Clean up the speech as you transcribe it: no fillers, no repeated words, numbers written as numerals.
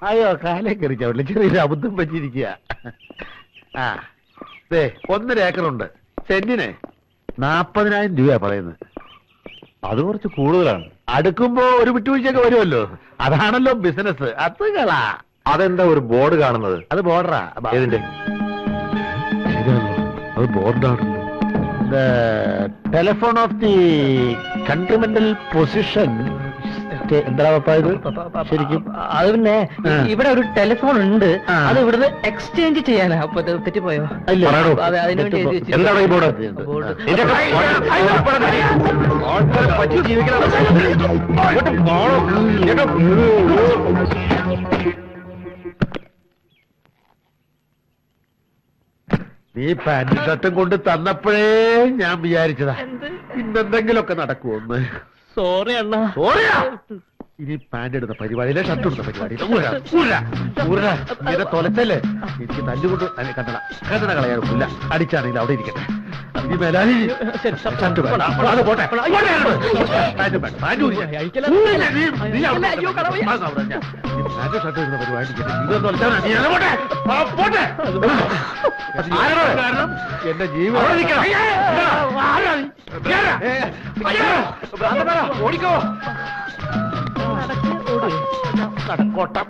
അയ്യോ കാലേ കയറി ചവിട്ടില്ല, ചെറിയൊരു അബദ്ധം പറ്റിയിരിക്കുക. ആ 1.5 ഏക്കറുണ്ട്. സെന്റിന് 40,000 രൂപ പറയുന്നത്. അത് കുറച്ച് കൂടുതലാണ്. അടുക്കുമ്പോ ഒരു വിട്ടുവീഴ്ചയൊക്കെ വരുമല്ലോ, അതാണല്ലോ ബിസിനസ്. അത് കളാ. അതെന്താ ഒരു ബോർഡ് കാണുന്നത്? അത് ബോർഡറാ. ഏതിന്റെ? അത് ബോർഡാണല്ലോ. Telephone of the continental position. എന്താ ഇത് ശരിക്കും? അത് പിന്നെ ഇവിടെ ഒരു ടെലിഫോൺ ഉണ്ട്, അത് ഇവിടുന്ന് എക്സ്ചേഞ്ച് ചെയ്യാനാ. അപ്പൊ തെറ്റിപ്പോയോ? അതെ, അതിനു വേണ്ടി എഴുതി വെച്ചിരിക്കുന്നു. എന്താണ് ഈ ബോർഡ്? നീ പാന്റും ഷർട്ടും കൊണ്ട് തന്നപ്പോഴേ ഞാൻ വിചാരിച്ചതാ ഇന്നെന്തെങ്കിലുമൊക്കെ നടക്കുമെന്ന്. സോറി അണ്ണാ. സോറിയാ? ഇനി പാന്റ് എടുത്ത പരിപാടിയിലെ ഷർട്ട് എടുത്ത പരിപാടി ഇങ്ങനെ തൊലച്ചല്ലേ എനിക്ക് തല്ലുകൊണ്ട് കണ്ടട കണ്ടട കളയാറില്ല. അടിച്ചാണെങ്കിൽ അവിടെ ഇരിക്കട്ടെ. ഇനി മേലാലി ഷർട്ട് പോട്ടെ. പാന്റ് ഷർട്ട് ഇടുന്ന പരിപാടി കാരണം എന്റെ ജീവിതം ഓടിക്കോ. നടക്കോട്ട